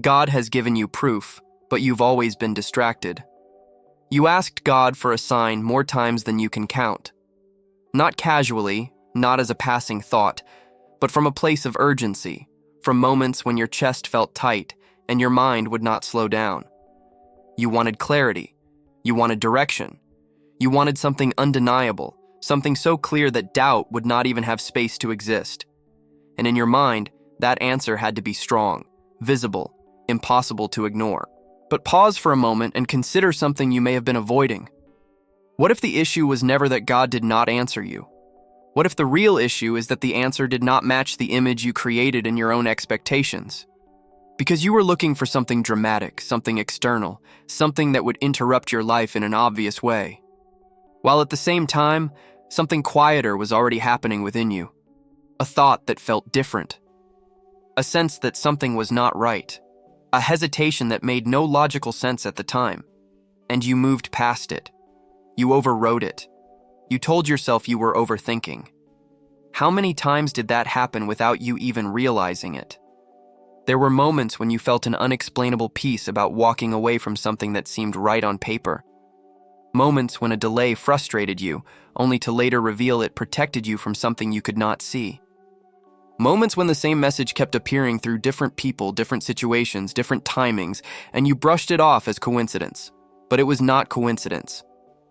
God has given you proof, but you've always been distracted. You asked God for a sign more times than you can count. Not casually, not as a passing thought, but from a place of urgency, from moments when your chest felt tight and your mind would not slow down. You wanted clarity. You wanted direction. You wanted something undeniable, something so clear that doubt would not even have space to exist. And in your mind, that answer had to be strong, visible, impossible to ignore. But pause for a moment and consider something you may have been avoiding. What if the issue was never that God did not answer you? What if the real issue is that the answer did not match the image you created in your own expectations? Because you were looking for something dramatic, something external, something that would interrupt your life in an obvious way. While at the same time, something quieter was already happening within you. A thought that felt different. A sense that something was not right. A hesitation that made no logical sense at the time. And you moved past it. You overrode it. You told yourself you were overthinking. How many times did that happen without you even realizing it? There were moments when you felt an unexplainable peace about walking away from something that seemed right on paper. Moments when a delay frustrated you, only to later reveal it protected you from something you could not see. Moments when the same message kept appearing through different people, different situations, different timings, and you brushed it off as coincidence. But it was not coincidence.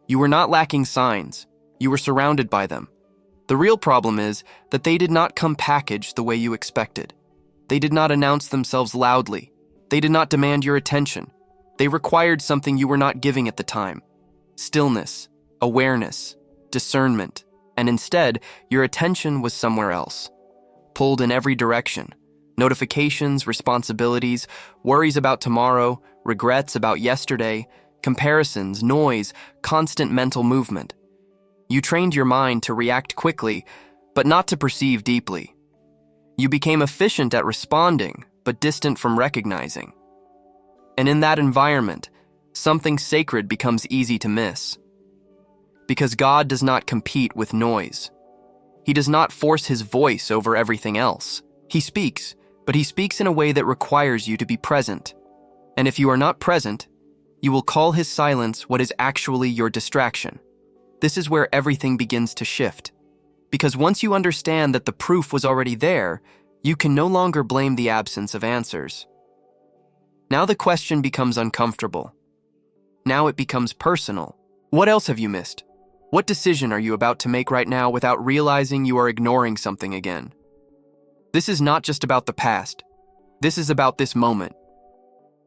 You were not lacking signs. You were surrounded by them. The real problem is that they did not come packaged the way you expected. They did not announce themselves loudly. They did not demand your attention. They required something you were not giving at the time. Stillness, awareness, discernment, and instead, your attention was somewhere else. Pulled in every direction. Notifications, responsibilities, worries about tomorrow, regrets about yesterday, comparisons, noise, constant mental movement. You trained your mind to react quickly, but not to perceive deeply. You became efficient at responding, but distant from recognizing. And in that environment, something sacred becomes easy to miss. Because God does not compete with noise. He does not force his voice over everything else. He speaks, but he speaks in a way that requires you to be present. And if you are not present, you will call his silence what is actually your distraction. This is where everything begins to shift. Because once you understand that the proof was already there, you can no longer blame the absence of answers. Now the question becomes uncomfortable. Now it becomes personal. What else have you missed? What decision are you about to make right now without realizing you are ignoring something again? This is not just about the past. This is about this moment.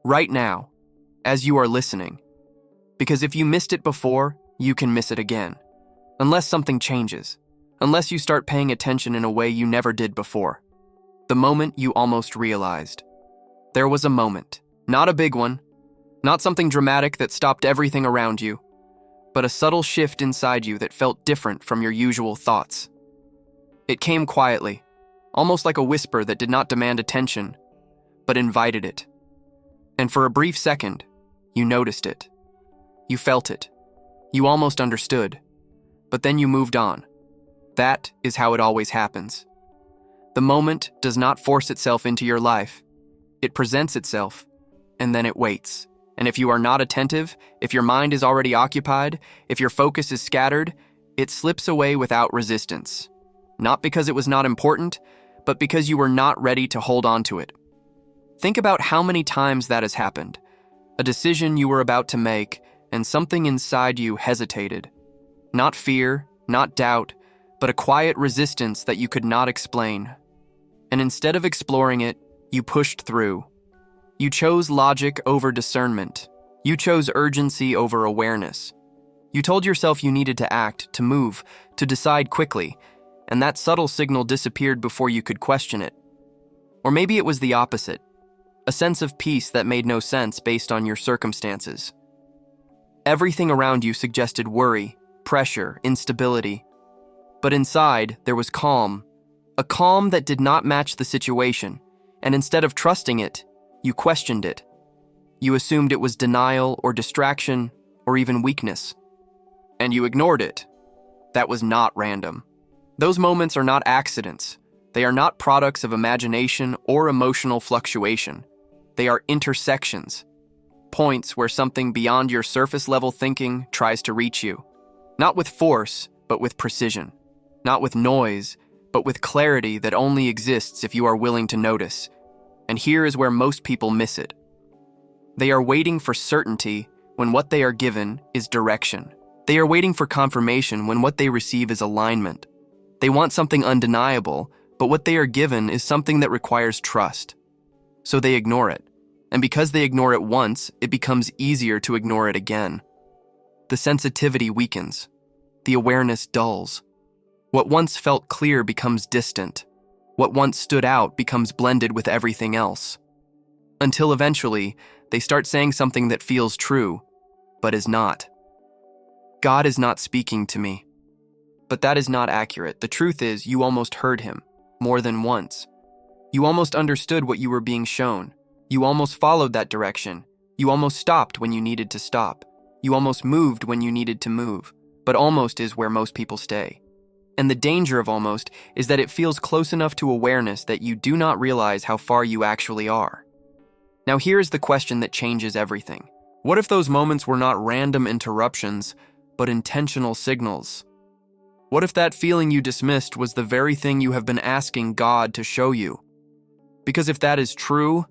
Right now, as you are listening. Because if you missed it before, you can miss it again. Unless something changes. Unless you start paying attention in a way you never did before. The moment you almost realized. There was a moment. Not a big one. Not something dramatic that stopped everything around you. But a subtle shift inside you that felt different from your usual thoughts. It came quietly. Almost like a whisper that did not demand attention, but invited it. And for a brief second, you noticed it. You felt it. You almost understood. But then you moved on. That is how it always happens. The moment does not force itself into your life. It presents itself, and then it waits. And if you are not attentive, if your mind is already occupied, if your focus is scattered, it slips away without resistance. Not because it was not important, but because you were not ready to hold on to it. Think about how many times that has happened. A decision you were about to make, and something inside you hesitated. Not fear, not doubt, but a quiet resistance that you could not explain. And instead of exploring it, you pushed through. You chose logic over discernment. You chose urgency over awareness. You told yourself you needed to act, to move, to decide quickly, and that subtle signal disappeared before you could question it. Or maybe it was the opposite, a sense of peace that made no sense based on your circumstances. Everything around you suggested worry, pressure, instability. But inside, there was calm, a calm that did not match the situation, and instead of trusting it, you questioned it. You assumed it was denial or distraction or even weakness. And you ignored it. That was not random. Those moments are not accidents. They are not products of imagination or emotional fluctuation. They are intersections, points where something beyond your surface-level thinking tries to reach you. Not with force, but with precision. Not with noise, but with clarity that only exists if you are willing to notice. And here is where most people miss it. They are waiting for certainty when what they are given is direction. They are waiting for confirmation when what they receive is alignment. They want something undeniable, but what they are given is something that requires trust. So they ignore it. And because they ignore it once, it becomes easier to ignore it again. The sensitivity weakens. The awareness dulls. What once felt clear becomes distant. What once stood out becomes blended with everything else. Until eventually, they start saying something that feels true, but is not. God is not speaking to me. But that is not accurate. The truth is, you almost heard him, more than once. You almost understood what you were being shown. You almost followed that direction. You almost stopped when you needed to stop. You almost moved when you needed to move. But almost is where most people stay. And the danger of almost is that it feels close enough to awareness that you do not realize how far you actually are. Now here is the question that changes everything. What if those moments were not random interruptions, but intentional signals? What if that feeling you dismissed was the very thing you have been asking God to show you? Because if that is true,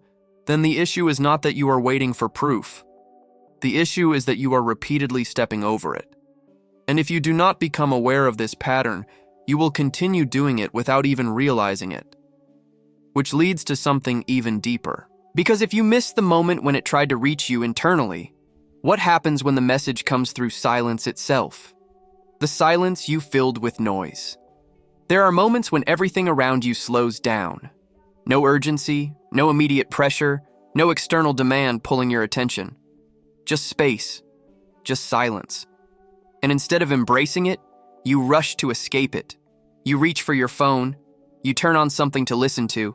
then the issue is not that you are waiting for proof. The issue is that you are repeatedly stepping over it. And if you do not become aware of this pattern, you will continue doing it without even realizing it. Which leads to something even deeper. Because if you miss the moment when it tried to reach you internally, what happens when the message comes through silence itself? The silence you filled with noise. There are moments when everything around you slows down. No urgency, no immediate pressure, no external demand pulling your attention. Just space, just silence. And instead of embracing it, you rush to escape it. You reach for your phone, you turn on something to listen to,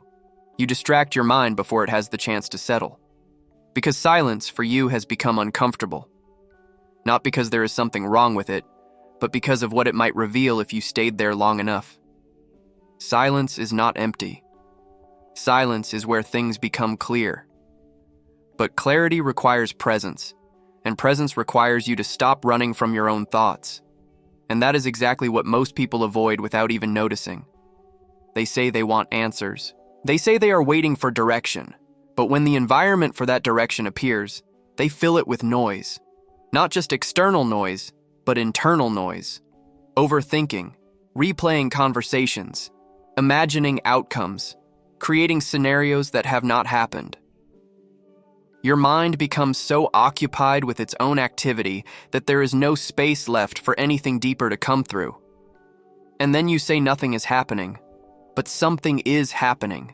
you distract your mind before it has the chance to settle. Because silence for you has become uncomfortable. Not because there is something wrong with it, but because of what it might reveal if you stayed there long enough. Silence is not empty. Silence is where things become clear. But clarity requires presence, and presence requires you to stop running from your own thoughts. And that is exactly what most people avoid without even noticing. They say they want answers. They say they are waiting for direction. But when the environment for that direction appears, they fill it with noise. Not just external noise, but internal noise. Overthinking, replaying conversations, imagining outcomes, creating scenarios that have not happened. Your mind becomes so occupied with its own activity that there is no space left for anything deeper to come through. And then you say nothing is happening, but something is happening.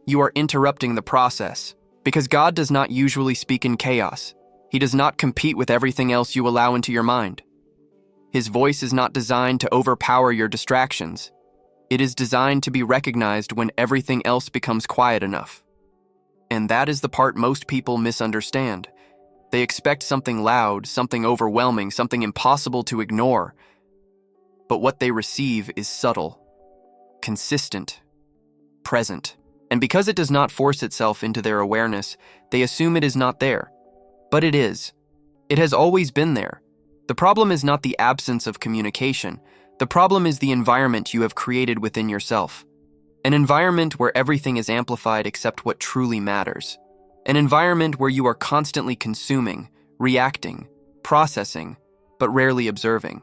You are interrupting the process, because God does not usually speak in chaos. He does not compete with everything else you allow into your mind. His voice is not designed to overpower your distractions. It is designed to be recognized when everything else becomes quiet enough. And that is the part most people misunderstand. They expect something loud, something overwhelming, something impossible to ignore. But what they receive is subtle, consistent, present. And because it does not force itself into their awareness, they assume it is not there. But it is. It has always been there. The problem is not the absence of communication. The problem is the environment you have created within yourself. An environment where everything is amplified except what truly matters. An environment where you are constantly consuming, reacting, processing, but rarely observing.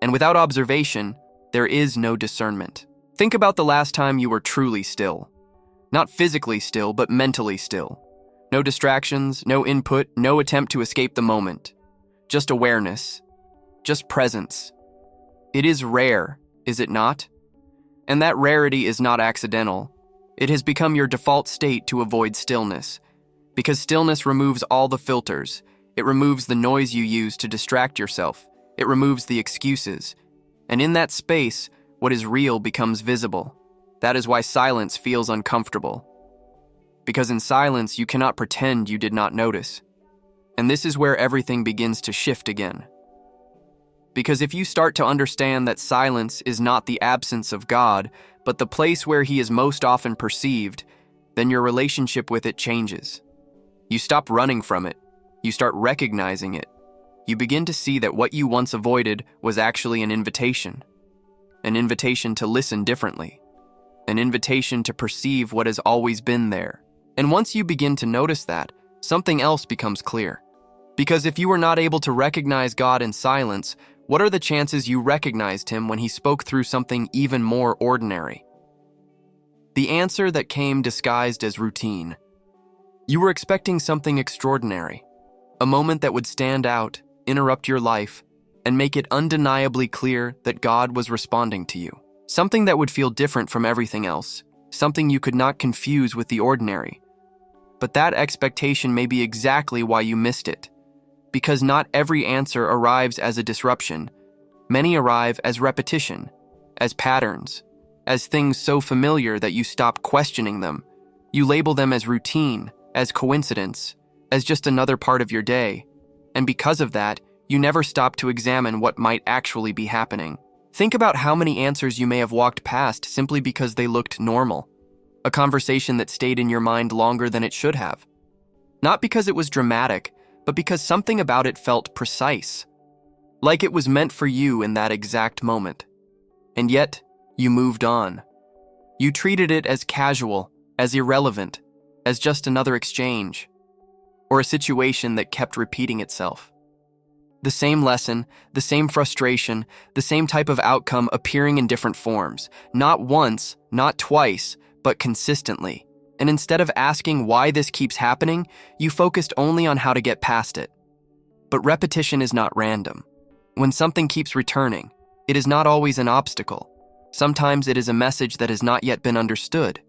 And without observation, there is no discernment. Think about the last time you were truly still. Not physically still, but mentally still. No distractions, no input, no attempt to escape the moment. Just awareness. Just presence. It is rare, is it not? And that rarity is not accidental. It has become your default state to avoid stillness. Because stillness removes all the filters. It removes the noise you use to distract yourself. It removes the excuses. And in that space, what is real becomes visible. That is why silence feels uncomfortable. Because in silence, you cannot pretend you did not notice. And this is where everything begins to shift again. Because if you start to understand that silence is not the absence of God, but the place where He is most often perceived, then your relationship with it changes. You stop running from it. You start recognizing it. You begin to see that what you once avoided was actually an invitation to listen differently, an invitation to perceive what has always been there. And once you begin to notice that, something else becomes clear. Because if you were not able to recognize God in silence, what are the chances you recognized him when he spoke through something even more ordinary? The answer that came disguised as routine. You were expecting something extraordinary, a moment that would stand out, interrupt your life, and make it undeniably clear that God was responding to you. Something that would feel different from everything else, something you could not confuse with the ordinary. But that expectation may be exactly why you missed it. Because not every answer arrives as a disruption. Many arrive as repetition, as patterns, as things so familiar that you stop questioning them. You label them as routine, as coincidence, as just another part of your day. And because of that, you never stop to examine what might actually be happening. Think about how many answers you may have walked past simply because they looked normal. A conversation that stayed in your mind longer than it should have. Not because it was dramatic, but because something about it felt precise. Like it was meant for you in that exact moment. And yet, you moved on. You treated it as casual, as irrelevant, as just another exchange, or a situation that kept repeating itself. The same lesson, the same frustration, the same type of outcome appearing in different forms, not once, not twice, but consistently. And instead of asking why this keeps happening, you focused only on how to get past it. But repetition is not random. When something keeps returning, it is not always an obstacle. Sometimes it is a message that has not yet been understood.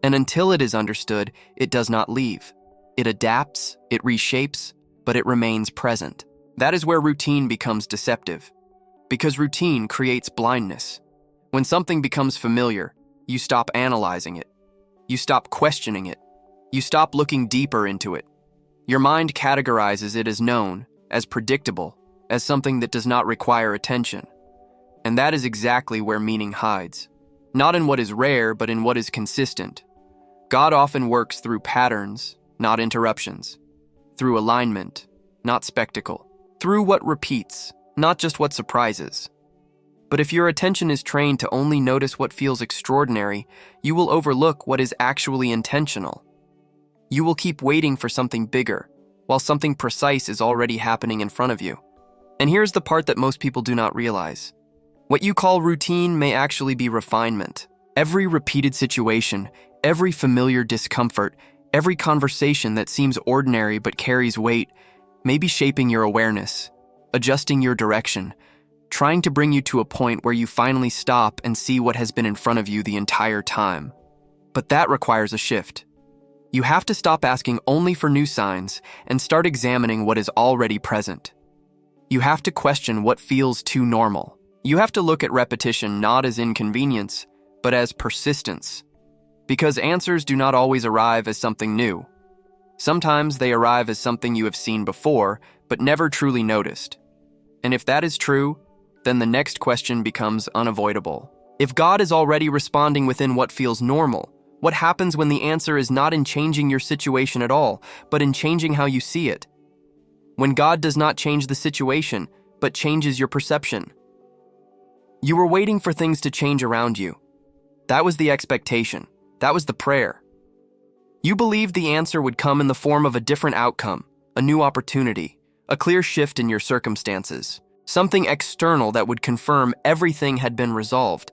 And until it is understood, it does not leave. It adapts, it reshapes, but it remains present. That is where routine becomes deceptive. Because routine creates blindness. When something becomes familiar, you stop analyzing it. You stop questioning it. You stop looking deeper into it. Your mind categorizes it as known, as predictable, as something that does not require attention. And that is exactly where meaning hides. Not in what is rare, but in what is consistent. God often works through patterns, not interruptions. Through alignment, not spectacle. Through what repeats, not just what surprises. But if your attention is trained to only notice what feels extraordinary, you will overlook what is actually intentional. You will keep waiting for something bigger, while something precise is already happening in front of you. And here's the part that most people do not realize. What you call routine may actually be refinement. Every repeated situation, every familiar discomfort, every conversation that seems ordinary but carries weight, may be shaping your awareness, adjusting your direction, trying to bring you to a point where you finally stop and see what has been in front of you the entire time. But that requires a shift. You have to stop asking only for new signs and start examining what is already present. You have to question what feels too normal. You have to look at repetition not as inconvenience, but as persistence. Because answers do not always arrive as something new. Sometimes they arrive as something you have seen before, but never truly noticed. And if that is true, then the next question becomes unavoidable. If God is already responding within what feels normal, what happens when the answer is not in changing your situation at all, but in changing how you see it? When God does not change the situation, but changes your perception. You were waiting for things to change around you. That was the expectation. That was the prayer. You believed the answer would come in the form of a different outcome, a new opportunity, a clear shift in your circumstances. Something external that would confirm everything had been resolved.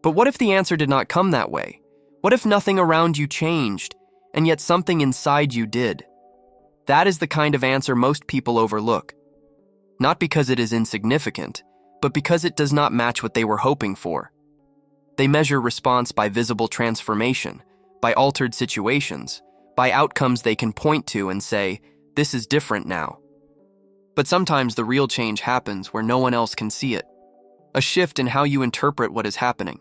But what if the answer did not come that way? What if nothing around you changed, and yet something inside you did? That is the kind of answer most people overlook. Not because it is insignificant, but because it does not match what they were hoping for. They measure response by visible transformation, by altered situations, by outcomes they can point to and say, "This is different now." But sometimes the real change happens where no one else can see it. A shift in how you interpret what is happening.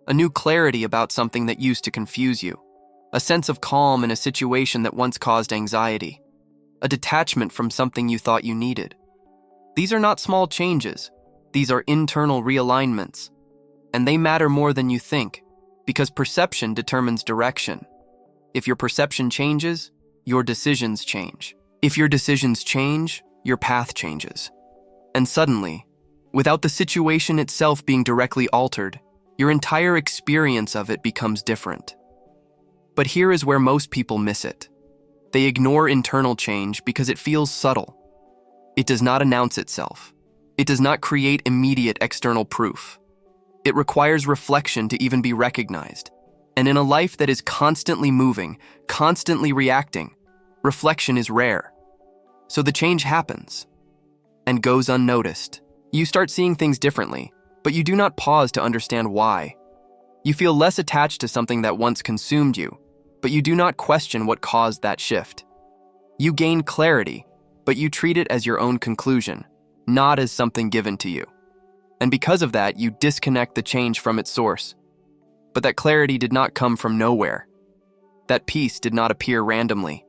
A new clarity about something that used to confuse you. A sense of calm in a situation that once caused anxiety. A detachment from something you thought you needed. These are not small changes. These are internal realignments. And they matter more than you think, because perception determines direction. If your perception changes, your decisions change. If your decisions change, your path changes. And suddenly, without the situation itself being directly altered, your entire experience of it becomes different. But here is where most people miss it. They ignore internal change because it feels subtle. It does not announce itself. It does not create immediate external proof. It requires reflection to even be recognized. And in a life that is constantly moving, constantly reacting, reflection is rare. So the change happens and goes unnoticed. You start seeing things differently, but you do not pause to understand why. You feel less attached to something that once consumed you, but you do not question what caused that shift. You gain clarity, but you treat it as your own conclusion, not as something given to you. And because of that, you disconnect the change from its source. But that clarity did not come from nowhere. That peace did not appear randomly.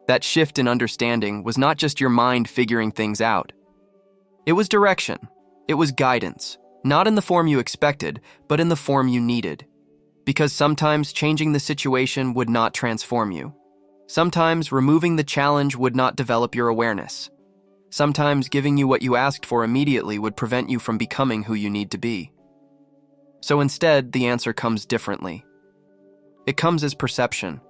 That shift in understanding was not just your mind figuring things out. It was direction. It was guidance, not in the form you expected, but in the form you needed. Because sometimes changing the situation would not transform you. Sometimes removing the challenge would not develop your awareness. Sometimes giving you what you asked for immediately would prevent you from becoming who you need to be. So instead, the answer comes differently. It comes as perception.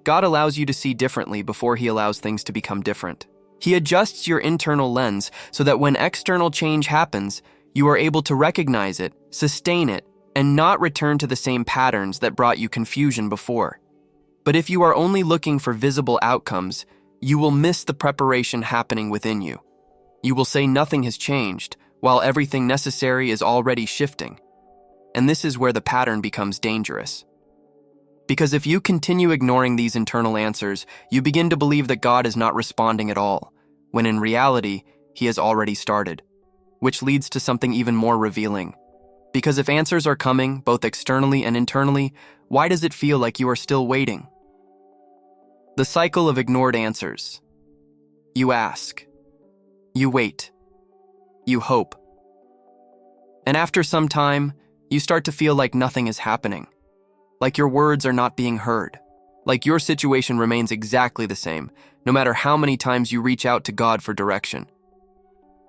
God allows you to see differently before He allows things to become different. He adjusts your internal lens so that when external change happens, you are able to recognize it, sustain it, and not return to the same patterns that brought you confusion before. But if you are only looking for visible outcomes, you will miss the preparation happening within you. You will say nothing has changed, while everything necessary is already shifting. And this is where the pattern becomes dangerous. Because if you continue ignoring these internal answers, you begin to believe that God is not responding at all, when in reality, He has already started, which leads to something even more revealing. Because if answers are coming, both externally and internally, why does it feel like you are still waiting? The cycle of ignored answers. You ask. You wait. You hope. And after some time, you start to feel like nothing is happening. Like your words are not being heard. Like your situation remains exactly the same, no matter how many times you reach out to God for direction.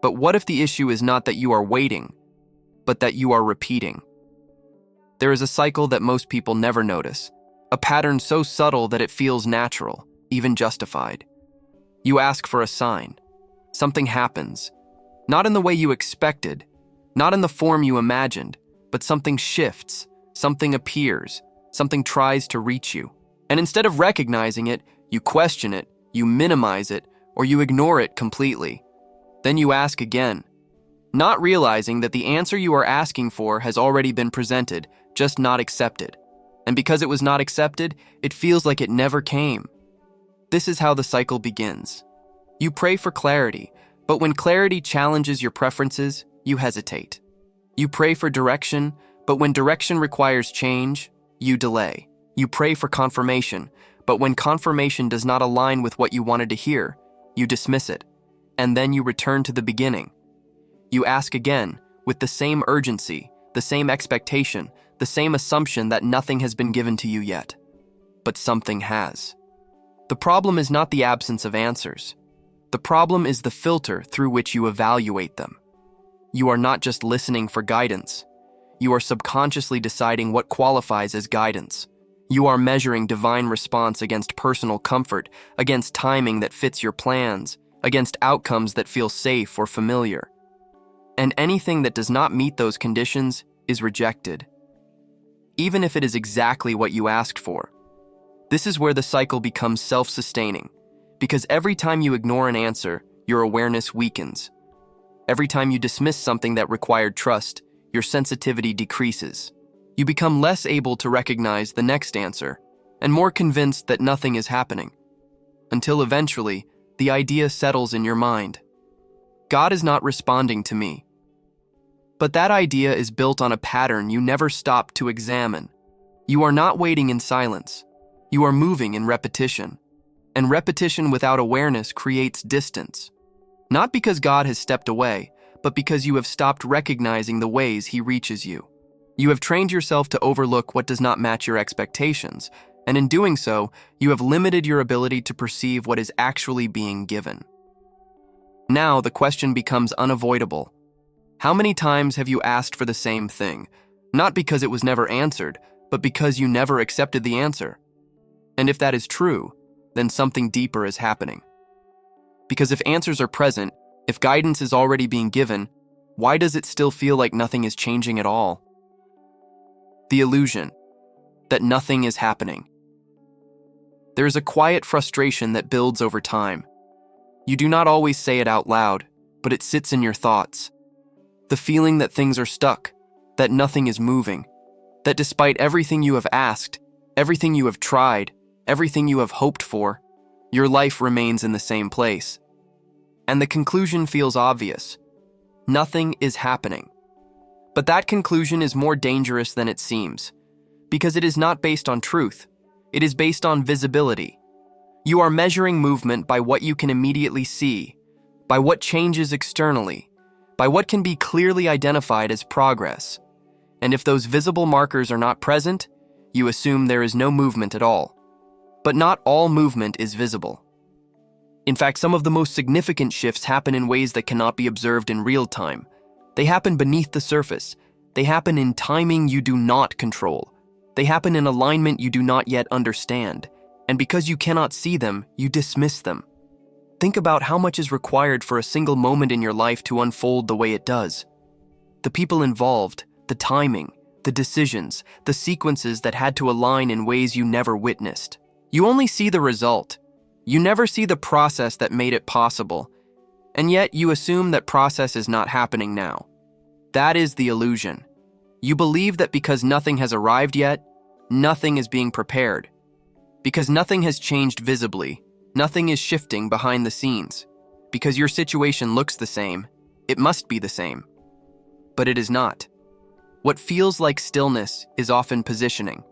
But what if the issue is not that you are waiting, but that you are repeating? There is a cycle that most people never notice, a pattern so subtle that it feels natural, even justified. You ask for a sign. Something happens. Not in the way you expected, not in the form you imagined, but something shifts, something appears, something tries to reach you. And instead of recognizing it, you question it, you minimize it, or you ignore it completely. Then you ask again, not realizing that the answer you are asking for has already been presented, just not accepted. And because it was not accepted, it feels like it never came. This is how the cycle begins. You pray for clarity, but when clarity challenges your preferences, you hesitate. You pray for direction, but when direction requires change, you delay. You pray for confirmation, but when confirmation does not align with what you wanted to hear, you dismiss it. And then you return to the beginning. You ask again, with the same urgency, the same expectation, the same assumption that nothing has been given to you yet. But something has. The problem is not the absence of answers. The problem is the filter through which you evaluate them. You are not just listening for guidance. You are subconsciously deciding what qualifies as guidance. You are measuring divine response against personal comfort, against timing that fits your plans, against outcomes that feel safe or familiar. And anything that does not meet those conditions is rejected, even if it is exactly what you asked for. This is where the cycle becomes self-sustaining, because every time you ignore an answer, your awareness weakens. Every time you dismiss something that required trust, your sensitivity decreases. You become less able to recognize the next answer, and more convinced that nothing is happening, until eventually, the idea settles in your mind. God is not responding to me. But that idea is built on a pattern you never stop to examine. You are not waiting in silence. You are moving in repetition. And repetition without awareness creates distance. Not because God has stepped away, but because you have stopped recognizing the ways He reaches you. You have trained yourself to overlook what does not match your expectations, And in doing so, you have limited your ability to perceive what is actually being given. Now, the question becomes unavoidable. How many times have you asked for the same thing? Not because it was never answered, but because you never accepted the answer. And if that is true, then something deeper is happening. Because if answers are present, if guidance is already being given, why does it still feel like nothing is changing at all? The illusion that nothing is happening. There is a quiet frustration that builds over time. You do not always say it out loud, but it sits in your thoughts. The feeling that things are stuck, that nothing is moving, that despite everything you have asked, everything you have tried, everything you have hoped for, your life remains in the same place. And the conclusion feels obvious. Nothing is happening. But that conclusion is more dangerous than it seems, because it is not based on truth. It is based on visibility. You are measuring movement by what you can immediately see, by what changes externally, by what can be clearly identified as progress. And if those visible markers are not present, you assume there is no movement at all. But not all movement is visible. In fact, some of the most significant shifts happen in ways that cannot be observed in real time. They happen beneath the surface. They happen in timing you do not control. They happen in alignment you do not yet understand. And because you cannot see them, you dismiss them. Think about how much is required for a single moment in your life to unfold the way it does. The people involved, the timing, the decisions, the sequences that had to align in ways you never witnessed. You only see the result. You never see the process that made it possible. And yet you assume that process is not happening now. That is the illusion. You believe that because nothing has arrived yet, nothing is being prepared. Because nothing has changed visibly, nothing is shifting behind the scenes. Because your situation looks the same, it must be the same. But it is not. What feels like stillness is often positioning.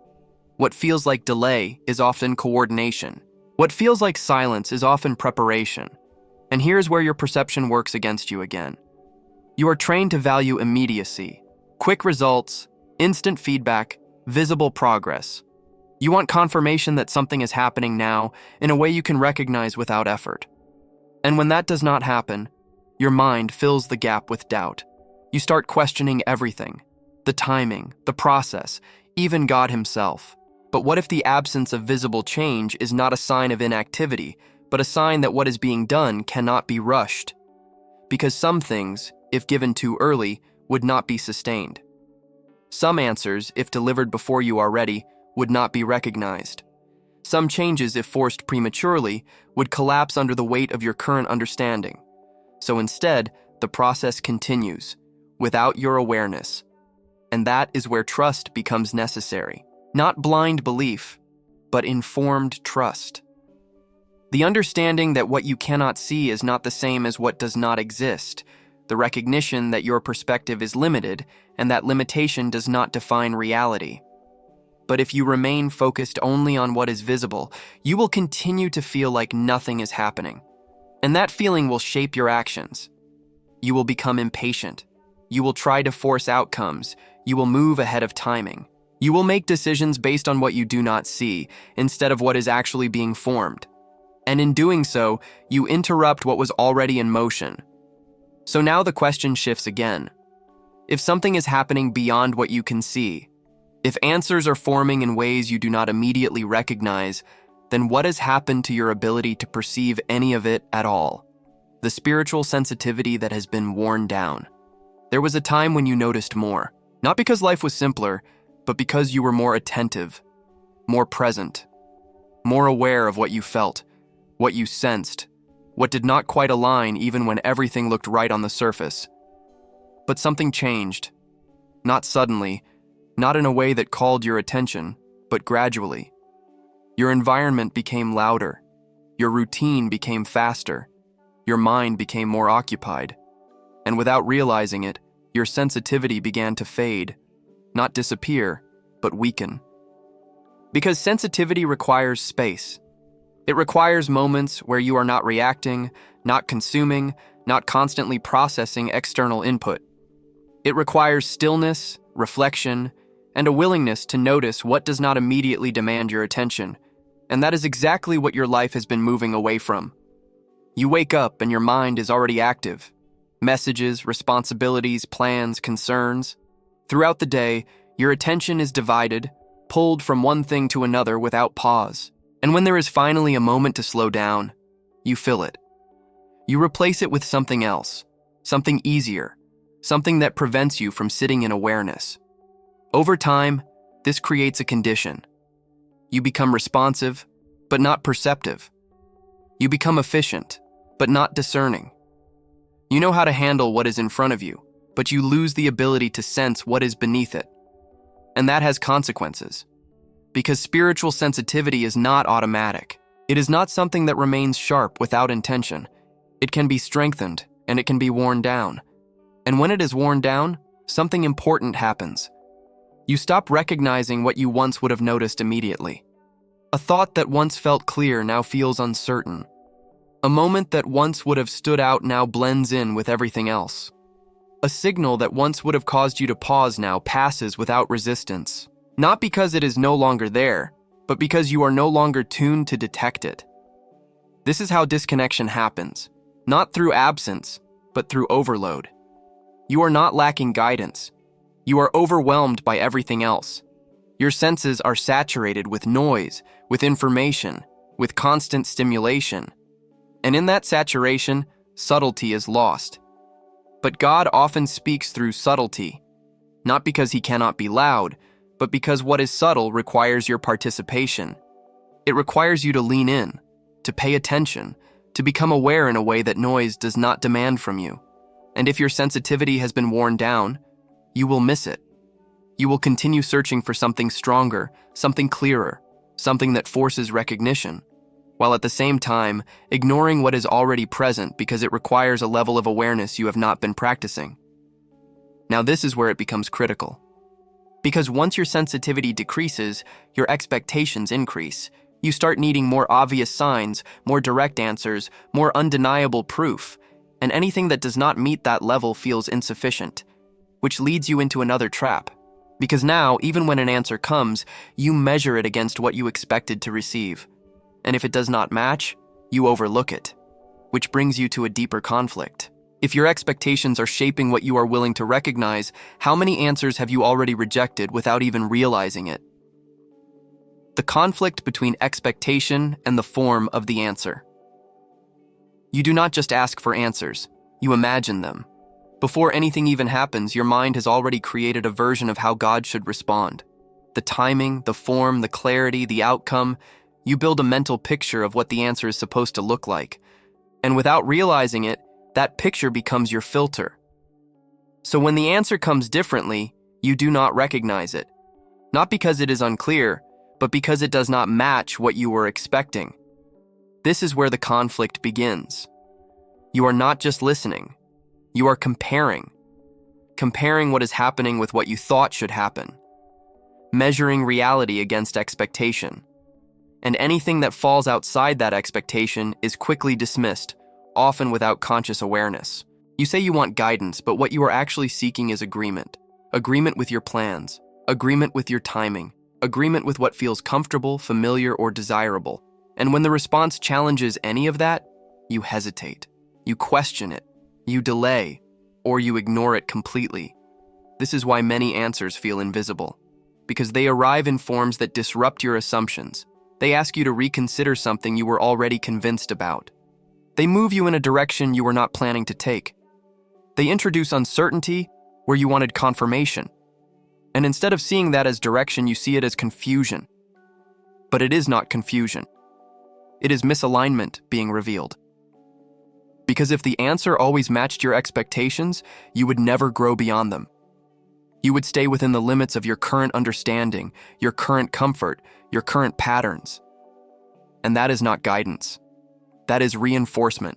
What feels like delay is often coordination. What feels like silence is often preparation. And here's where your perception works against you again. You are trained to value immediacy, quick results, instant feedback, visible progress. You want confirmation that something is happening now in a way you can recognize without effort. And when that does not happen, your mind fills the gap with doubt. You start questioning everything, the timing, the process, even God himself. But what if the absence of visible change is not a sign of inactivity, but a sign that what is being done cannot be rushed? Because some things, if given too early, would not be sustained. Some answers, if delivered before you are ready, would not be recognized. Some changes, if forced prematurely, would collapse under the weight of your current understanding. So instead, the process continues, without your awareness. And that is where trust becomes necessary. Not blind belief, but informed trust. The understanding that what you cannot see is not the same as what does not exist. The recognition that your perspective is limited and that limitation does not define reality. But if you remain focused only on what is visible, you will continue to feel like nothing is happening. And that feeling will shape your actions. You will become impatient. You will try to force outcomes. You will move ahead of timing. You will make decisions based on what you do not see, instead of what is actually being formed. And in doing so, you interrupt what was already in motion. So now the question shifts again. If something is happening beyond what you can see, if answers are forming in ways you do not immediately recognize, then what has happened to your ability to perceive any of it at all? The spiritual sensitivity that has been worn down. There was a time when you noticed more, not because life was simpler, but because you were more attentive, more present, more aware of what you felt, what you sensed, what did not quite align even when everything looked right on the surface. But something changed, not suddenly, not in a way that called your attention, but gradually. Your environment became louder, your routine became faster, your mind became more occupied, and without realizing it, your sensitivity began to fade. Not disappear, but weaken. Because sensitivity requires space. It requires moments where you are not reacting, not consuming, not constantly processing external input. It requires stillness, reflection, and a willingness to notice what does not immediately demand your attention. And that is exactly what your life has been moving away from. You wake up and your mind is already active. Messages, responsibilities, plans, concerns. Throughout the day, your attention is divided, pulled from one thing to another without pause. And when there is finally a moment to slow down, you fill it. You replace it with something else, something easier, something that prevents you from sitting in awareness. Over time, this creates a condition. You become responsive, but not perceptive. You become efficient, but not discerning. You know how to handle what is in front of you, but you lose the ability to sense what is beneath it. And that has consequences. Because spiritual sensitivity is not automatic. It is not something that remains sharp without intention. It can be strengthened, and it can be worn down. And when it is worn down, something important happens. You stop recognizing what you once would have noticed immediately. A thought that once felt clear now feels uncertain. A moment that once would have stood out now blends in with everything else. A signal that once would have caused you to pause now passes without resistance. Not because it is no longer there, but because you are no longer tuned to detect it. This is how disconnection happens, not through absence, but through overload. You are not lacking guidance. You are overwhelmed by everything else. Your senses are saturated with noise, with information, with constant stimulation. And in that saturation, subtlety is lost. But God often speaks through subtlety, not because he cannot be loud, but because what is subtle requires your participation. It requires you to lean in, to pay attention, to become aware in a way that noise does not demand from you. And if your sensitivity has been worn down, you will miss it. You will continue searching for something stronger, something clearer, something that forces recognition, while at the same time ignoring what is already present because it requires a level of awareness you have not been practicing. Now this is where it becomes critical. Because once your sensitivity decreases, your expectations increase. You start needing more obvious signs, more direct answers, more undeniable proof, and anything that does not meet that level feels insufficient, which leads you into another trap. Because now, even when an answer comes, you measure it against what you expected to receive. And if it does not match, you overlook it, which brings you to a deeper conflict. If your expectations are shaping what you are willing to recognize, how many answers have you already rejected without even realizing it? The conflict between expectation and the form of the answer. You do not just ask for answers, you imagine them. Before anything even happens, your mind has already created a version of how God should respond. The timing, the form, the clarity, the outcome. You build a mental picture of what the answer is supposed to look like. And without realizing it, that picture becomes your filter. So when the answer comes differently, you do not recognize it. Not because it is unclear, but because it does not match what you were expecting. This is where the conflict begins. You are not just listening. You are comparing. Comparing what is happening with what you thought should happen. Measuring reality against expectation. And anything that falls outside that expectation is quickly dismissed, often without conscious awareness. You say you want guidance, but what you are actually seeking is agreement. Agreement with your plans. Agreement with your timing. Agreement with what feels comfortable, familiar, or desirable. And when the response challenges any of that, you hesitate. You question it. You delay, or you ignore it completely. This is why many answers feel invisible, because they arrive in forms that disrupt your assumptions. They ask you to reconsider something you were already convinced about. They move you in a direction you were not planning to take. They introduce uncertainty where you wanted confirmation. And instead of seeing that as direction, you see it as confusion. But it is not confusion. It is misalignment being revealed. Because if the answer always matched your expectations, you would never grow beyond them. You would stay within the limits of your current understanding, your current comfort, your current patterns. And that is not guidance. That is reinforcement.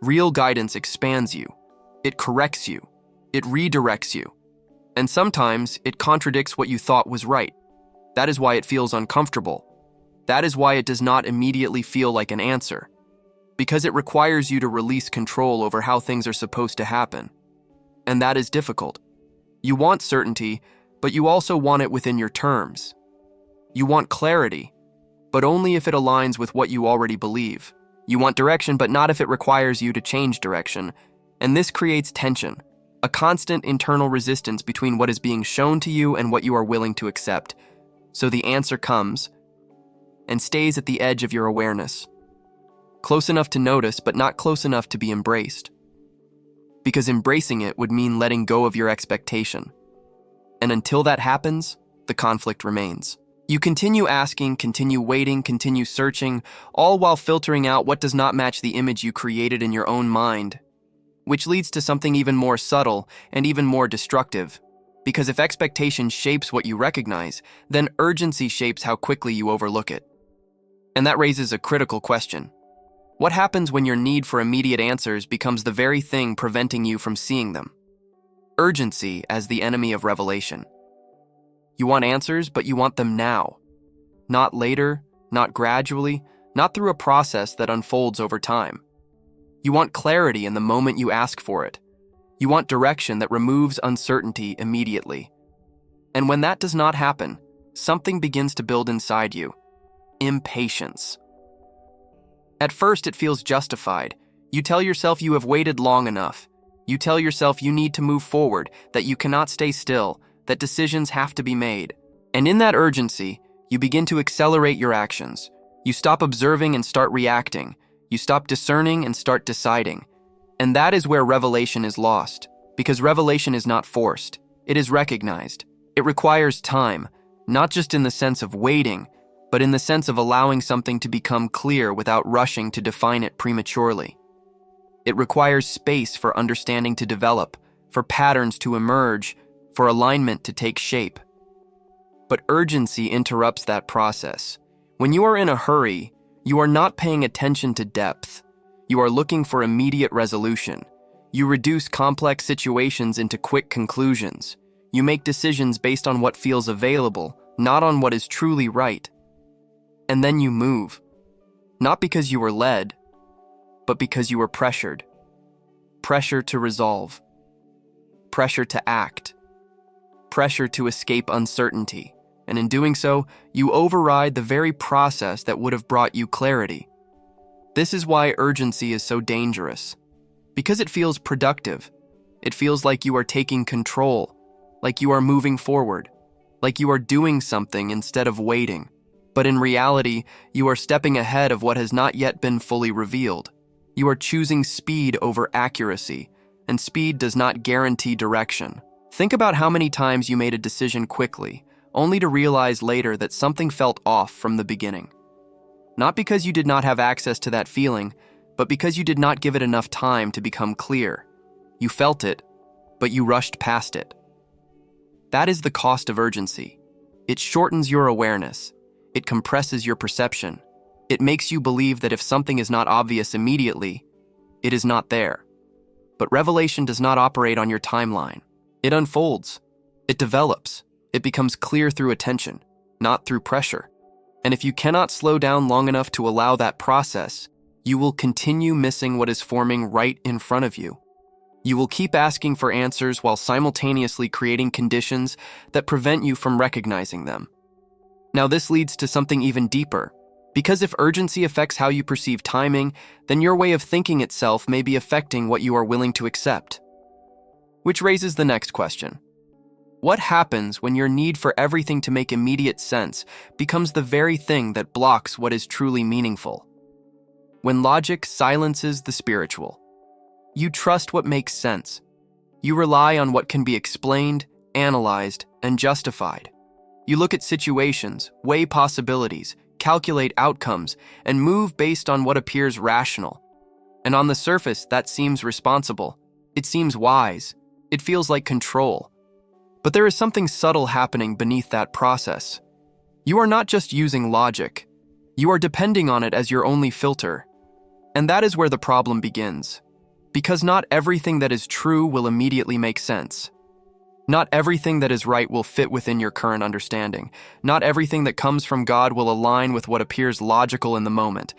Real guidance expands you. It corrects you. It redirects you. And sometimes it contradicts what you thought was right. That is why it feels uncomfortable. That is why it does not immediately feel like an answer. Because it requires you to release control over how things are supposed to happen. And that is difficult. You want certainty, but you also want it within your terms. You want clarity, but only if it aligns with what you already believe. You want direction, but not if it requires you to change direction. And this creates tension, a constant internal resistance between what is being shown to you and what you are willing to accept. So the answer comes and stays at the edge of your awareness. Close enough to notice, but not close enough to be embraced. Because embracing it would mean letting go of your expectation. And until that happens, the conflict remains. You continue asking, continue waiting, continue searching, all while filtering out what does not match the image you created in your own mind, which leads to something even more subtle and even more destructive. Because if expectation shapes what you recognize, then urgency shapes how quickly you overlook it. And that raises a critical question. What happens when your need for immediate answers becomes the very thing preventing you from seeing them? Urgency as the enemy of revelation. You want answers, but you want them now. Not later, not gradually, not through a process that unfolds over time. You want clarity in the moment you ask for it. You want direction that removes uncertainty immediately. And when that does not happen, something begins to build inside you. Impatience. At first, it feels justified. You tell yourself you have waited long enough. You tell yourself you need to move forward, that you cannot stay still, that decisions have to be made. And in that urgency, you begin to accelerate your actions. You stop observing and start reacting. You stop discerning and start deciding. And that is where revelation is lost, because revelation is not forced. It is recognized. It requires time, not just in the sense of waiting, but in the sense of allowing something to become clear without rushing to define it prematurely. It requires space for understanding to develop, for patterns to emerge, for alignment to take shape. But urgency interrupts that process. When you are in a hurry, you are not paying attention to depth. You are looking for immediate resolution. You reduce complex situations into quick conclusions. You make decisions based on what feels available, not on what is truly right. And then you move. Not because you were led, but because you were pressured. Pressure to resolve. Pressure to act. Pressure to escape uncertainty. And in doing so, you override the very process that would have brought you clarity. This is why urgency is so dangerous. Because it feels productive. It feels like you are taking control, like you are moving forward, like you are doing something instead of waiting. But in reality, you are stepping ahead of what has not yet been fully revealed. You are choosing speed over accuracy, and speed does not guarantee direction. Think about how many times you made a decision quickly, only to realize later that something felt off from the beginning. Not because you did not have access to that feeling, but because you did not give it enough time to become clear. You felt it, but you rushed past it. That is the cost of urgency. It shortens your awareness. It compresses your perception. It makes you believe that if something is not obvious immediately, it is not there. But revelation does not operate on your timeline. It unfolds. It develops. It becomes clear through attention, not through pressure. And if you cannot slow down long enough to allow that process, you will continue missing what is forming right in front of you. You will keep asking for answers while simultaneously creating conditions that prevent you from recognizing them. Now, this leads to something even deeper. Because if urgency affects how you perceive timing, then your way of thinking itself may be affecting what you are willing to accept. Which raises the next question. What happens when your need for everything to make immediate sense becomes the very thing that blocks what is truly meaningful? When logic silences the spiritual. You trust what makes sense. You rely on what can be explained, analyzed, and justified. You look at situations, weigh possibilities, calculate outcomes, and move based on what appears rational. And on the surface, that seems responsible. It seems wise. It feels like control. But there is something subtle happening beneath that process. You are not just using logic. You are depending on it as your only filter. And that is where the problem begins. Because not everything that is true will immediately make sense. Not everything that is right will fit within your current understanding. Not everything that comes from God will align with what appears logical in the moment.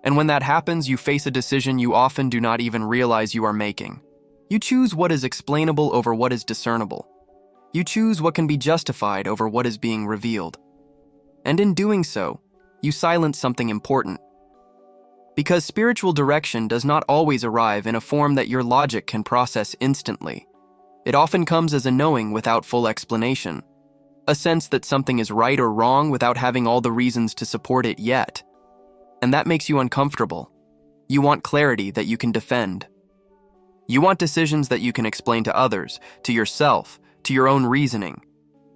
And when that happens, you face a decision you often do not even realize you are making. You choose what is explainable over what is discernible. You choose what can be justified over what is being revealed. And in doing so, you silence something important. Because spiritual direction does not always arrive in a form that your logic can process instantly. It often comes as a knowing without full explanation, a sense that something is right or wrong without having all the reasons to support it yet. And that makes you uncomfortable. You want clarity that you can defend. You want decisions that you can explain to others, to yourself, to your own reasoning.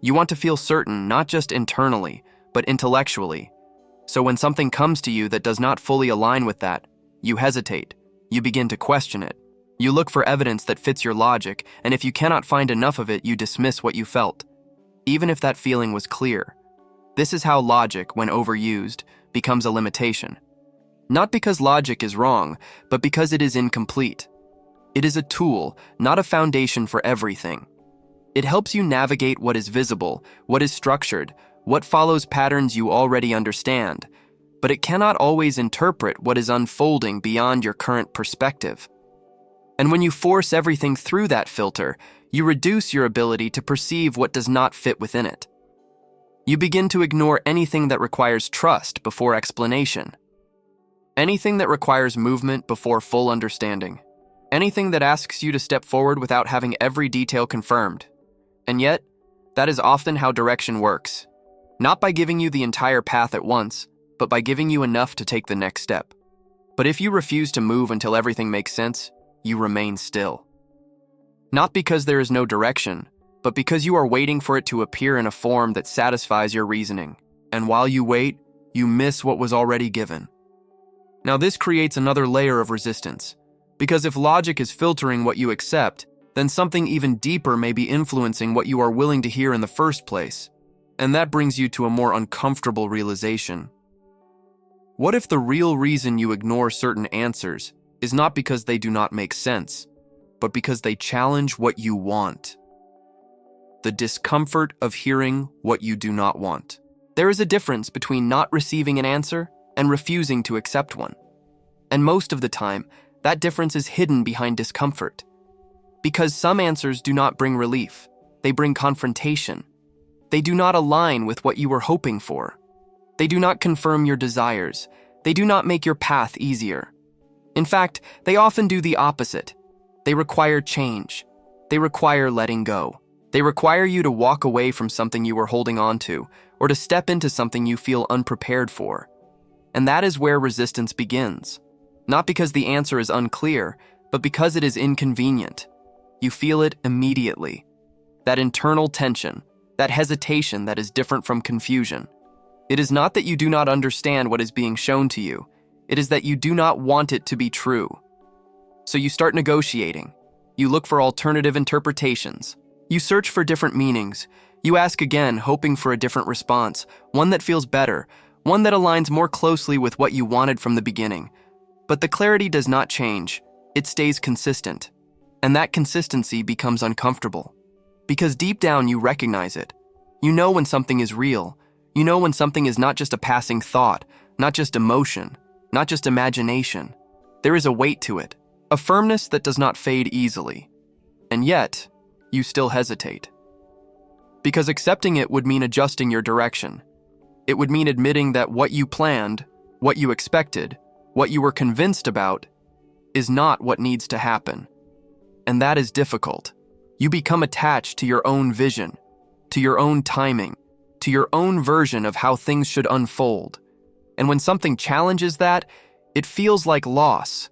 You want to feel certain not just internally, but intellectually. So when something comes to you that does not fully align with that, you hesitate. You begin to question it. You look for evidence that fits your logic, and if you cannot find enough of it, you dismiss what you felt, even if that feeling was clear. This is how logic, when overused, becomes a limitation. Not because logic is wrong, but because it is incomplete. It is a tool, not a foundation for everything. It helps you navigate what is visible, what is structured, what follows patterns you already understand, but it cannot always interpret what is unfolding beyond your current perspective. And when you force everything through that filter, you reduce your ability to perceive what does not fit within it. You begin to ignore anything that requires trust before explanation. Anything that requires movement before full understanding. Anything that asks you to step forward without having every detail confirmed. And yet, that is often how direction works. Not by giving you the entire path at once, but by giving you enough to take the next step. But if you refuse to move until everything makes sense, you remain still. Not because there is no direction, but because you are waiting for it to appear in a form that satisfies your reasoning. And while you wait, you miss what was already given. Now this creates another layer of resistance, because if logic is filtering what you accept, then something even deeper may be influencing what you are willing to hear in the first place. And that brings you to a more uncomfortable realization. What if the real reason you ignore certain answers is not because they do not make sense, but because they challenge what you want? The discomfort of hearing what you do not want. There is a difference between not receiving an answer and refusing to accept one. And most of the time, that difference is hidden behind discomfort. Because some answers do not bring relief, they bring confrontation. They do not align with what you were hoping for. They do not confirm your desires. They do not make your path easier. In fact, they often do the opposite. They require change. They require letting go. They require you to walk away from something you were holding on to, or to step into something you feel unprepared for. And that is where resistance begins. Not because the answer is unclear, but because it is inconvenient. You feel it immediately. That internal tension, that hesitation that is different from confusion. It is not that you do not understand what is being shown to you. It is that you do not want it to be true. So you start negotiating. You look for alternative interpretations. You search for different meanings. You ask again, hoping for a different response, one that feels better, one that aligns more closely with what you wanted from the beginning. But the clarity does not change. It stays consistent. And that consistency becomes uncomfortable. Because deep down you recognize it. You know when something is real. You know when something is not just a passing thought, not just emotion, not just imagination. There is a weight to it, a firmness that does not fade easily. And yet, you still hesitate. Because accepting it would mean adjusting your direction. It would mean admitting that what you planned, what you expected, what you were convinced about, is not what needs to happen. And that is difficult. You become attached to your own vision, to your own timing, to your own version of how things should unfold. And when something challenges that, it feels like loss,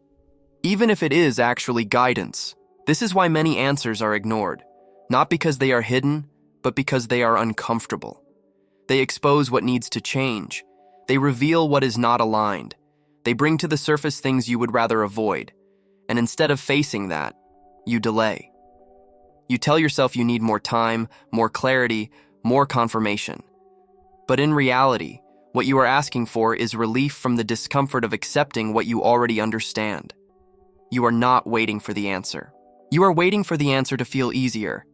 even if it is actually guidance. This is why many answers are ignored, not because they are hidden, but because they are uncomfortable. They expose what needs to change. They reveal what is not aligned. They bring to the surface things you would rather avoid. And instead of facing that, you delay. You tell yourself you need more time, more clarity, more confirmation. But in reality, what you are asking for is relief from the discomfort of accepting what you already understand. You are not waiting for the answer. You are waiting for the answer to feel easier.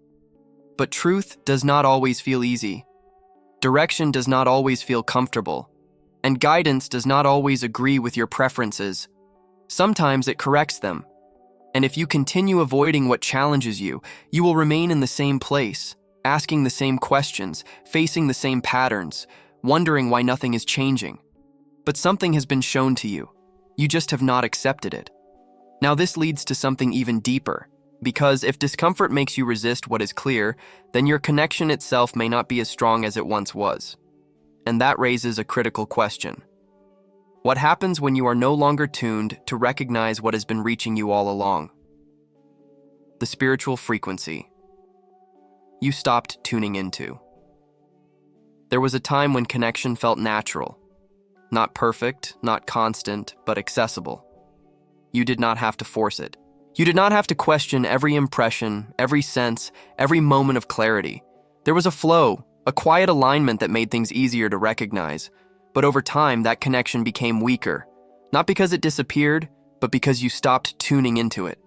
But truth does not always feel easy. Direction does not always feel comfortable. And guidance does not always agree with your preferences. Sometimes it corrects them. And if you continue avoiding what challenges you, you will remain in the same place, asking the same questions, facing the same patterns, wondering why nothing is changing. But something has been shown to you. You just have not accepted it. Now this leads to something even deeper, because if discomfort makes you resist what is clear, then your connection itself may not be as strong as it once was. And that raises a critical question. What happens when you are no longer tuned to recognize what has been reaching you all along? The spiritual frequency you stopped tuning into. There was a time when connection felt natural. Not perfect, not constant, but accessible. You did not have to force it. You did not have to question every impression, every sense, every moment of clarity. There was a flow, a quiet alignment that made things easier to recognize. But over time, that connection became weaker. Not because it disappeared, but because you stopped tuning into it.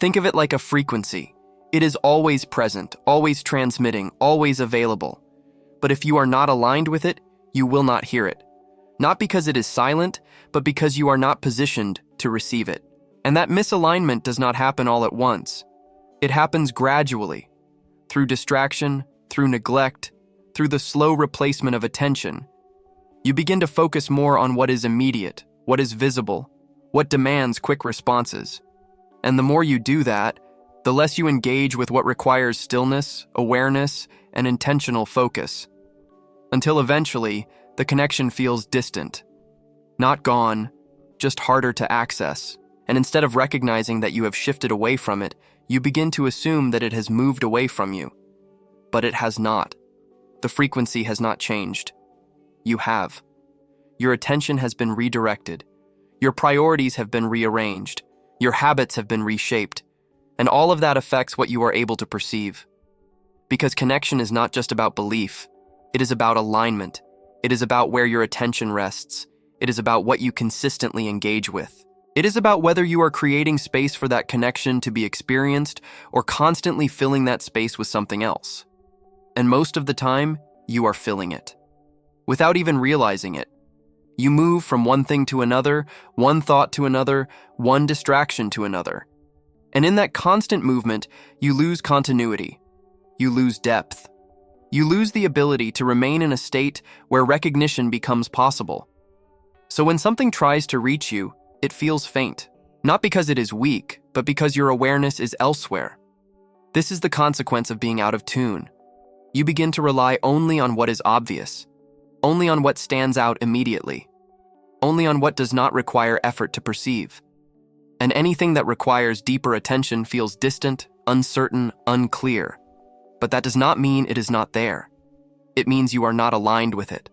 Think of it like a frequency. It is always present, always transmitting, always available. But if you are not aligned with it, you will not hear it. Not because it is silent, but because you are not positioned to receive it. And that misalignment does not happen all at once. It happens gradually, through distraction, through neglect, through the slow replacement of attention. You begin to focus more on what is immediate, what is visible, what demands quick responses. And the more you do that, the less you engage with what requires stillness, awareness, and intentional focus. Until eventually, the connection feels distant. Not gone, just harder to access. And instead of recognizing that you have shifted away from it, you begin to assume that it has moved away from you. But it has not. The frequency has not changed. You have. Your attention has been redirected. Your priorities have been rearranged. Your habits have been reshaped. And all of that affects what you are able to perceive. Because connection is not just about belief. It is about alignment. It is about where your attention rests. It is about what you consistently engage with. It is about whether you are creating space for that connection to be experienced or constantly filling that space with something else. And most of the time, you are filling it. Without even realizing it. You move from one thing to another, one thought to another, one distraction to another. And in that constant movement, you lose continuity. You lose depth. You lose the ability to remain in a state where recognition becomes possible. So when something tries to reach you, it feels faint. Not because it is weak, but because your awareness is elsewhere. This is the consequence of being out of tune. You begin to rely only on what is obvious. Only on what stands out immediately. Only on what does not require effort to perceive. And anything that requires deeper attention feels distant, uncertain, unclear. But that does not mean it is not there. It means you are not aligned with it.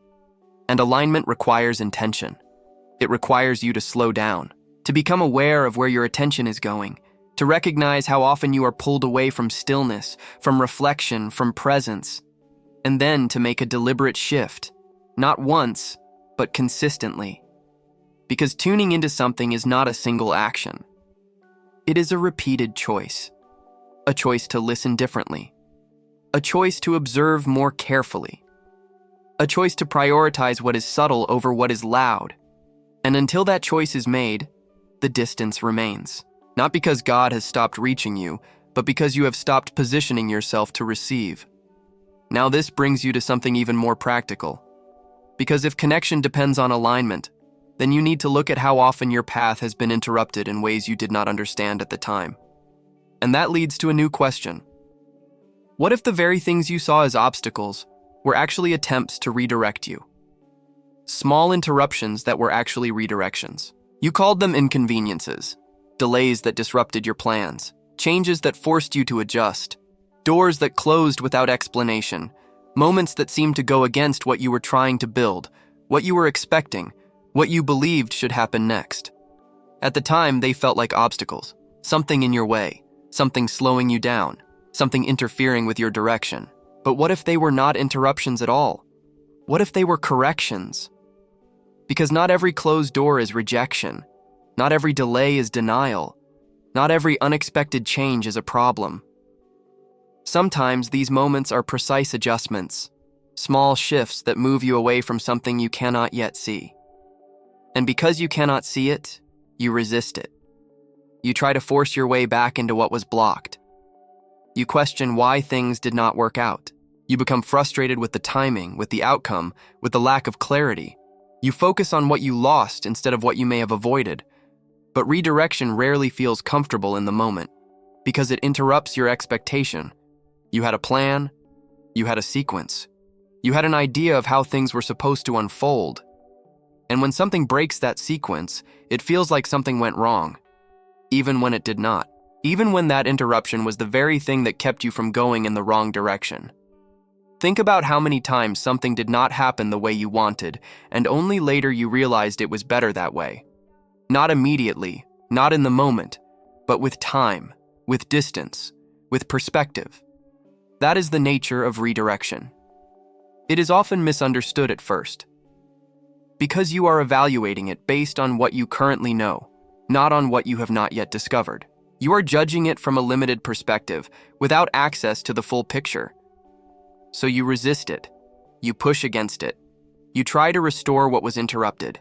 And alignment requires intention. It requires you to slow down, to become aware of where your attention is going, to recognize how often you are pulled away from stillness, from reflection, from presence, and then to make a deliberate shift. Not once, but consistently. Because tuning into something is not a single action. It is a repeated choice. A choice to listen differently. A choice to observe more carefully. A choice to prioritize what is subtle over what is loud. And until that choice is made, the distance remains. Not because God has stopped reaching you, but because you have stopped positioning yourself to receive. Now this brings you to something even more practical. Because if connection depends on alignment, then you need to look at how often your path has been interrupted in ways you did not understand at the time. And that leads to a new question. What if the very things you saw as obstacles were actually attempts to redirect you? Small interruptions that were actually redirections. You called them inconveniences, delays that disrupted your plans, changes that forced you to adjust, doors that closed without explanation, moments that seemed to go against what you were trying to build, what you were expecting, what you believed should happen next. At the time, they felt like obstacles, something in your way, something slowing you down, something interfering with your direction. But what if they were not interruptions at all? What if they were corrections? Because not every closed door is rejection. Not every delay is denial. Not every unexpected change is a problem. Sometimes these moments are precise adjustments, small shifts that move you away from something you cannot yet see. And because you cannot see it, you resist it. You try to force your way back into what was blocked. You question why things did not work out. You become frustrated with the timing, with the outcome, with the lack of clarity. You focus on what you lost instead of what you may have avoided. But redirection rarely feels comfortable in the moment because it interrupts your expectation. You had a plan, you had a sequence, you had an idea of how things were supposed to unfold. And when something breaks that sequence, it feels like something went wrong, even when it did not. Even when that interruption was the very thing that kept you from going in the wrong direction. Think about how many times something did not happen the way you wanted, and only later you realized it was better that way. Not immediately, not in the moment, but with time, with distance, with perspective. That is the nature of redirection. It is often misunderstood at first, because you are evaluating it based on what you currently know, not on what you have not yet discovered. You are judging it from a limited perspective, without access to the full picture. So you resist it, you push against it, you try to restore what was interrupted.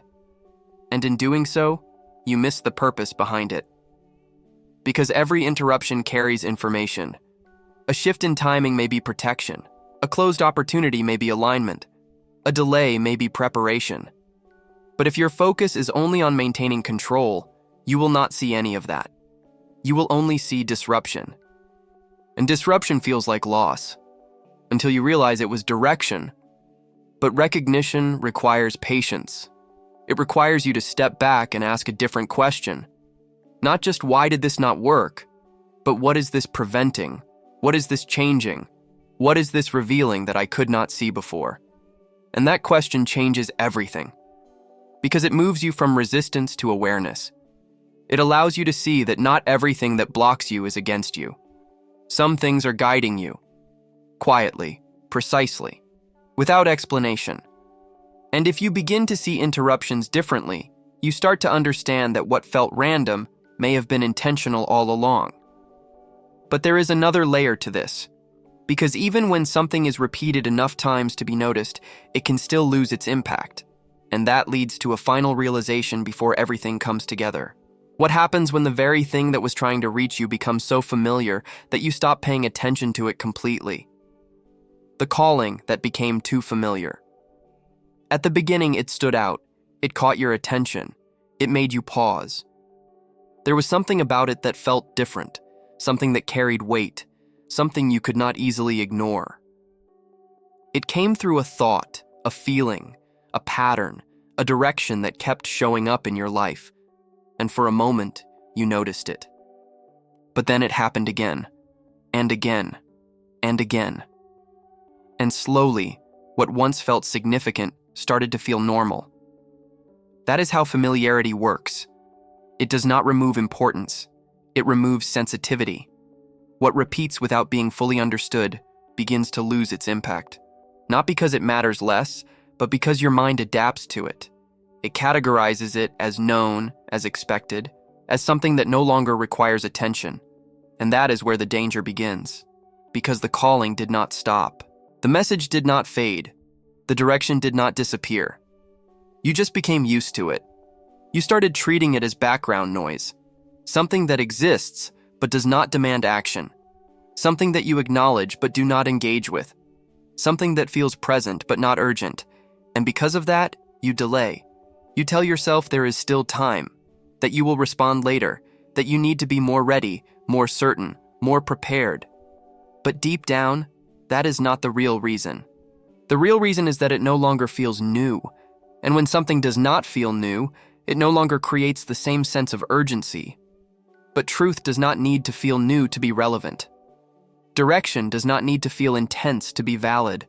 And in doing so, you miss the purpose behind it. Because every interruption carries information. A shift in timing may be protection, a closed opportunity may be alignment, a delay may be preparation. But if your focus is only on maintaining control, you will not see any of that. You will only see disruption. And disruption feels like loss, until you realize it was direction. But recognition requires patience. It requires you to step back and ask a different question. Not just why did this not work, but what is this preventing? What is this changing? What is this revealing that I could not see before? And that question changes everything, because it moves you from resistance to awareness. It allows you to see that not everything that blocks you is against you. Some things are guiding you, quietly, precisely, without explanation. And if you begin to see interruptions differently, you start to understand that what felt random may have been intentional all along. But there is another layer to this, because even when something is repeated enough times to be noticed, it can still lose its impact. And that leads to a final realization before everything comes together. What happens when the very thing that was trying to reach you becomes so familiar that you stop paying attention to it completely? The calling that became too familiar. At the beginning, it stood out. It caught your attention. It made you pause. There was something about it that felt different, something that carried weight, something you could not easily ignore. It came through a thought, a feeling, a pattern, a direction that kept showing up in your life. And for a moment, you noticed it. But then it happened again, and again, and again. And slowly, what once felt significant started to feel normal. That is how familiarity works. It does not remove importance. It removes sensitivity. What repeats without being fully understood begins to lose its impact. Not because it matters less, but because your mind adapts to it. It categorizes it as known, as expected, as something that no longer requires attention. And that is where the danger begins. Because the calling did not stop. The message did not fade. The direction did not disappear. You just became used to it. You started treating it as background noise. Something that exists, but does not demand action. Something that you acknowledge, but do not engage with. Something that feels present, but not urgent. And because of that, you delay. You tell yourself there is still time, that you will respond later, that you need to be more ready, more certain, more prepared. But deep down, that is not the real reason. The real reason is that it no longer feels new. And when something does not feel new, it no longer creates the same sense of urgency. But truth does not need to feel new to be relevant. Direction does not need to feel intense to be valid.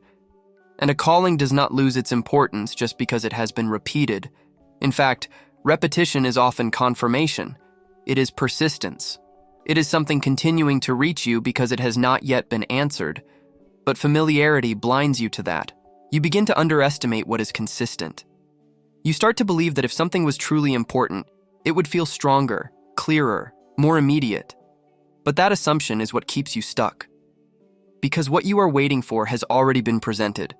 And a calling does not lose its importance just because it has been repeated. In fact, repetition is often confirmation. It is persistence. It is something continuing to reach you because it has not yet been answered. But familiarity blinds you to that. You begin to underestimate what is consistent. You start to believe that if something was truly important, it would feel stronger, clearer, more immediate. But that assumption is what keeps you stuck. Because what you are waiting for has already been presented.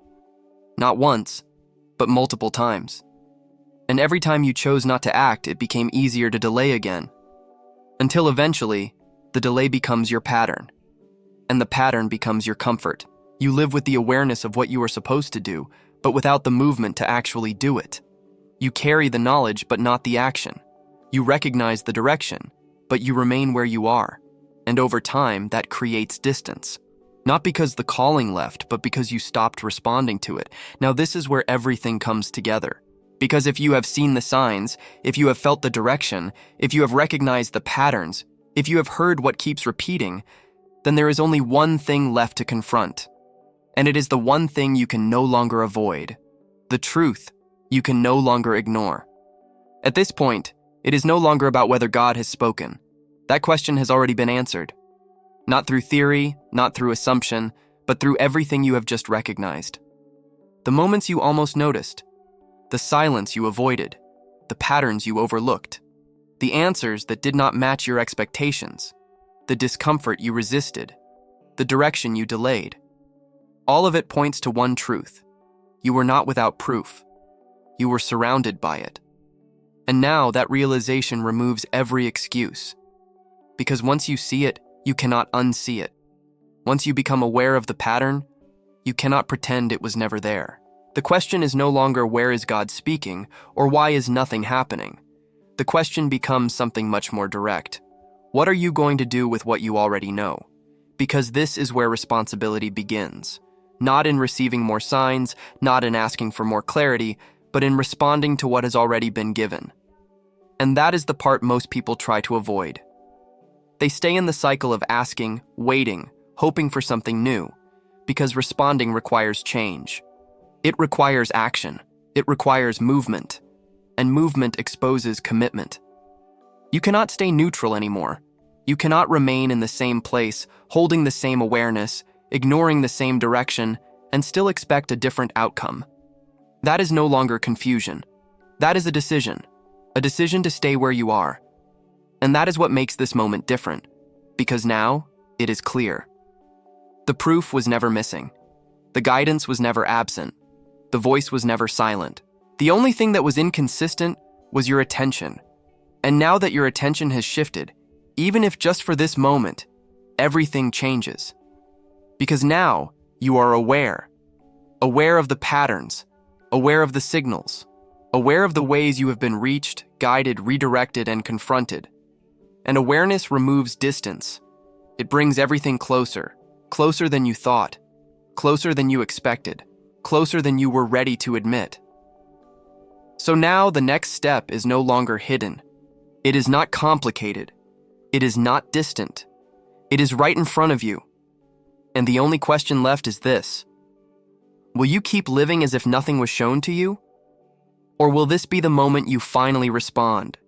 Not once, but multiple times. And every time you chose not to act, it became easier to delay again. Until eventually, the delay becomes your pattern. And the pattern becomes your comfort. You live with the awareness of what you are supposed to do, but without the movement to actually do it. You carry the knowledge, but not the action. You recognize the direction, but you remain where you are. And over time, that creates distance. Not because the calling left, but because you stopped responding to it. Now, this is where everything comes together. Because if you have seen the signs, if you have felt the direction, if you have recognized the patterns, if you have heard what keeps repeating, then there is only one thing left to confront. And it is the one thing you can no longer avoid. The truth you can no longer ignore. At this point, it is no longer about whether God has spoken. That question has already been answered. Not through theory, not through assumption, but through everything you have just recognized. The moments you almost noticed, the silence you avoided, the patterns you overlooked, the answers that did not match your expectations, the discomfort you resisted, the direction you delayed. All of it points to one truth. You were not without proof. You were surrounded by it. And now that realization removes every excuse. Because once you see it, you cannot unsee it. Once you become aware of the pattern, you cannot pretend it was never there. The question is no longer where is God speaking or why is nothing happening. The question becomes something much more direct. What are you going to do with what you already know? Because this is where responsibility begins. Not in receiving more signs, not in asking for more clarity, but in responding to what has already been given. And that is the part most people try to avoid. They stay in the cycle of asking, waiting, hoping for something new, because responding requires change. It requires action. It requires movement. And movement exposes commitment. You cannot stay neutral anymore. You cannot remain in the same place, holding the same awareness, ignoring the same direction, and still expect a different outcome. That is no longer confusion. That is a decision to stay where you are. And that is what makes this moment different, because now it is clear. The proof was never missing. The guidance was never absent. The voice was never silent. The only thing that was inconsistent was your attention. And now that your attention has shifted, even if just for this moment, everything changes. Because now you are aware of the patterns, aware of the signals, aware of the ways you have been reached, guided, redirected, and confronted. And awareness removes distance. It brings everything closer, closer than you thought, closer than you expected, closer than you were ready to admit. So now the next step is no longer hidden. It is not complicated. It is not distant. It is right in front of you. And the only question left is this: will you keep living as if nothing was shown to you? Or will this be the moment you finally respond?